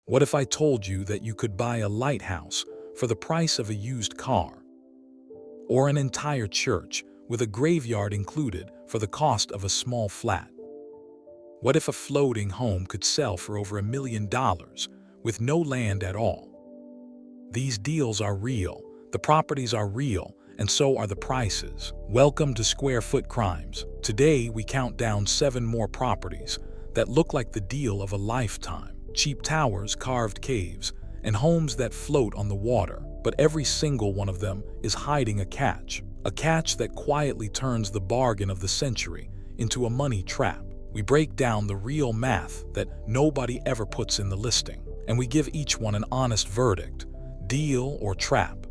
What if I told you that you could buy a lighthouse for the price of a used car? Or an entire church with a graveyard included for the cost of a small flat? What if a floating home could sell for over $1 million with no land at all? These deals are real, the properties are real, and so are the prices. Welcome to Square Foot Crimes. Today we count down 7 more properties that look like the deal of a lifetime. Cheap towers, carved caves, and homes that float on the water. But every single one of them is hiding a catch that quietly turns the bargain of the century into a money trap. We break down the real math that nobody ever puts in the listing, and we give each one an honest verdict, deal or trap.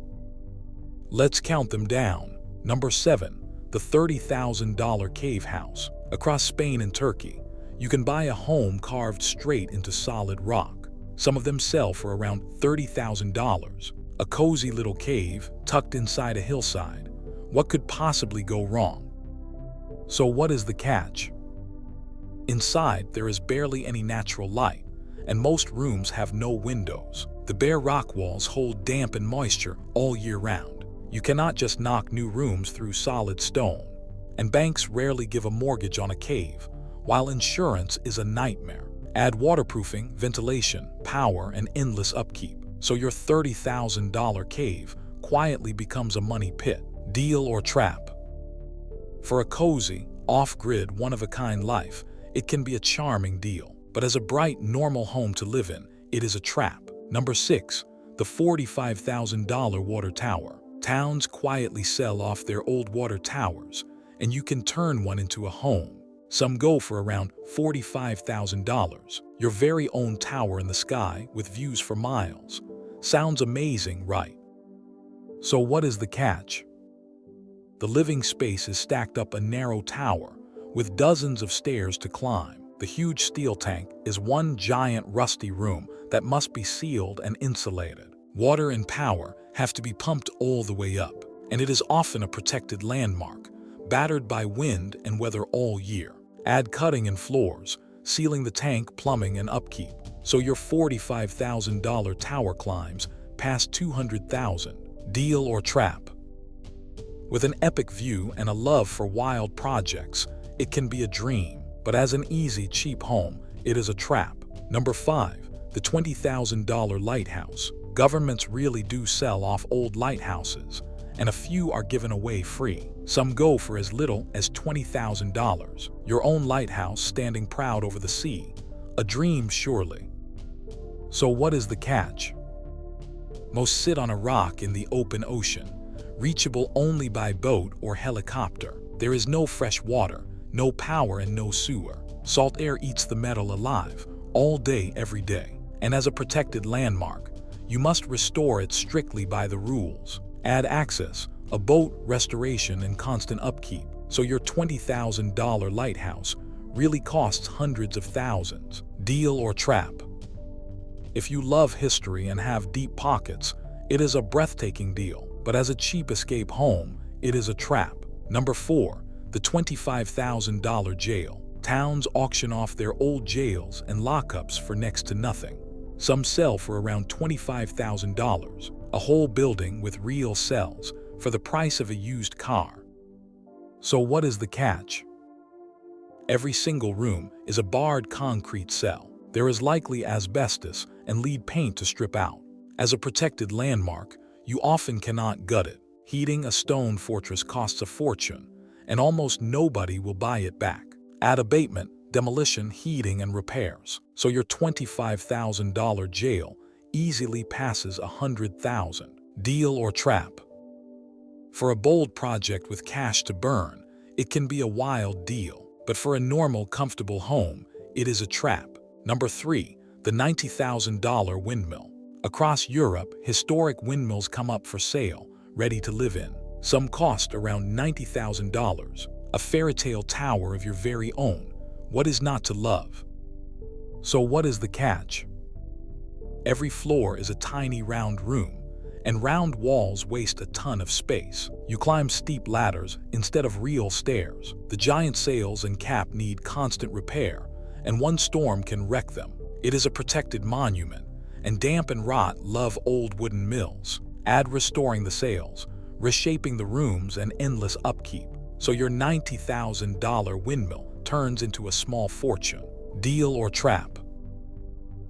Let's count them down. Number 7, the $30,000 cave house. Across Spain and Turkey, you can buy a home carved straight into solid rock. Some of them sell for around $30,000. A cozy little cave tucked inside a hillside. What could possibly go wrong? So what is the catch? Inside, there is barely any natural light, and most rooms have no windows. The bare rock walls hold damp and moisture all year round. You cannot just knock new rooms through solid stone. And banks rarely give a mortgage on a cave, while insurance is a nightmare. Add waterproofing, ventilation, power, and endless upkeep. So your $30,000 cave quietly becomes a money pit. Deal or trap? For a cozy, off-grid, one-of-a-kind life, it can be a charming deal. But as a bright, normal home to live in, it is a trap. Number 6, the $45,000 water tower. Towns quietly sell off their old water towers, and you can turn one into a home. Some go for around $45,000. Your very own tower in the sky with views for miles. Sounds amazing, right? So what is the catch? The living space is stacked up a narrow tower with dozens of stairs to climb. The huge steel tank is one giant rusty room that must be sealed and insulated. Water and power have to be pumped all the way up, and it is often a protected landmark, battered by wind and weather all year. Add cutting and floors, sealing the tank, plumbing, and upkeep. So your $45,000 tower climbs past $200,000. Deal or trap? With an epic view and a love for wild projects, it can be a dream. But as an easy, cheap home, it is a trap. Number 5, the $20,000 lighthouse. Governments really do sell off old lighthouses, and a few are given away free. Some go for as little as $20,000. Your own lighthouse standing proud over the sea. A dream, surely. So what is the catch? Most sit on a rock in the open ocean, reachable only by boat or helicopter. There is no fresh water, no power, and no sewer. Salt air eats the metal alive, all day, every day. And as a protected landmark, you must restore it strictly by the rules. Add access, a boat, restoration, and constant upkeep. So your $20,000 lighthouse really costs hundreds of thousands. Deal or trap? If you love history and have deep pockets, it is a breathtaking deal. But as a cheap escape home, it is a trap. Number 4, the $25,000 jail. Towns auction off their old jails and lockups for next to nothing. Some sell for around $25,000, a whole building with real cells for the price of a used car. So what is the catch? Every single room is a barred concrete cell. There is likely asbestos and lead paint to strip out. As a protected landmark, you often cannot gut it. Heating a stone fortress costs a fortune, and almost nobody will buy it back. Add abatement, demolition, heating, and repairs. So your $25,000 jail easily passes $100,000. Deal or trap? For a bold project with cash to burn, it can be a wild deal. But for a normal, comfortable home, it is a trap. Number 3, the $90,000 windmill. Across Europe, historic windmills come up for sale, ready to live in. Some cost around $90,000. A fairytale tower of your very own. What is not to love? So what is the catch? Every floor is a tiny round room, and round walls waste a ton of space. You climb steep ladders instead of real stairs. The giant sails and cap need constant repair, and one storm can wreck them. It is a protected monument, And damp and rot love old wooden mills. Add restoring the sails, reshaping the rooms, and endless upkeep. So your $90,000 windmill turns into a small fortune. Deal or trap?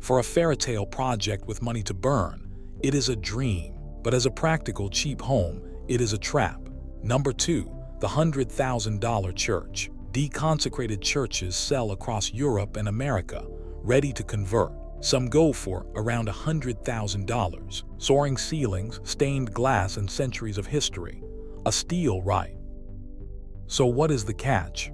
For a fairy tale project with money to burn, it is a dream. But as a practical, cheap home, it is a trap. Number 2. The $100,000 church. Deconsecrated churches sell across Europe and America, ready to convert. Some go for around $100,000. Soaring ceilings, stained glass, and centuries of history. A steal, right? So what is the catch?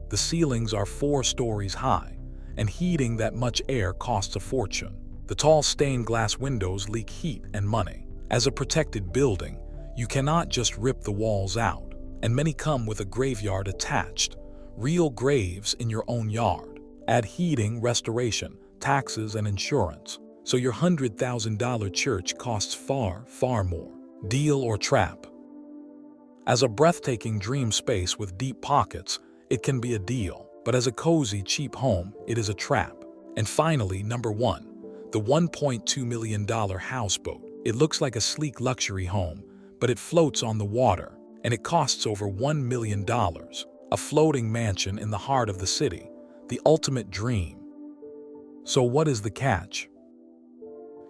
The ceilings are 4 stories high, and heating that much air costs a fortune. The tall stained glass windows leak heat and money. As a protected building, you cannot just rip the walls out, and many come with a graveyard attached. Real graves in your own yard. Add heating, restoration, taxes, and insurance. So your $100,000 church costs far, far more. Deal or trap? As a breathtaking dream space with deep pockets, it can be a deal. But as a cozy, cheap home, it is a trap. And finally, number 1. The $1.2 million houseboat. It looks like a sleek luxury home, but it floats on the water, and it costs over $1 million. A floating mansion in the heart of the city. The ultimate dream. So what is the catch?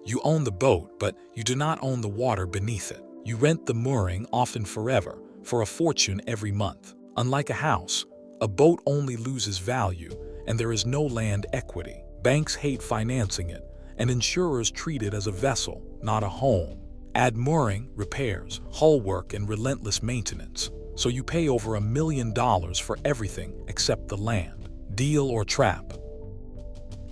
You own the boat, but you do not own the water beneath it. You rent the mooring, often forever, for a fortune every month. Unlike a house, a boat only loses value, and there is no land equity. Banks hate financing it, and insurers treat it as a vessel, not a home. Add mooring, repairs, hull work, and relentless maintenance. So you pay over $1 million for everything except the land. Deal or trap?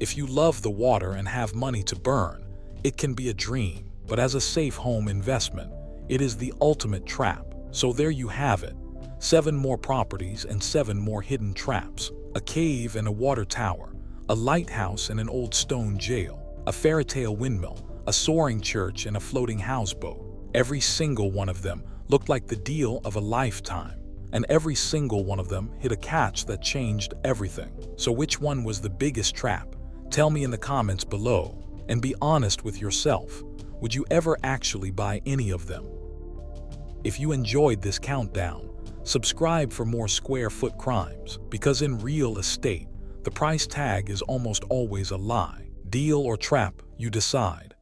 If you love the water and have money to burn, it can be a dream. But as a safe home investment, it is the ultimate trap. So there you have it. 7 more properties and 7 more hidden traps. A cave and a water tower. A lighthouse and an old stone jail. A fairy tale windmill. A soaring church and a floating houseboat. Every single one of them looked like the deal of a lifetime. And every single one of them hit a catch that changed everything. So which one was the biggest trap? Tell me in the comments below. And be honest with yourself. Would you ever actually buy any of them? If you enjoyed this countdown, subscribe for more square foot crimes. Because in real estate, the price tag is almost always a lie. Deal or trap, you decide.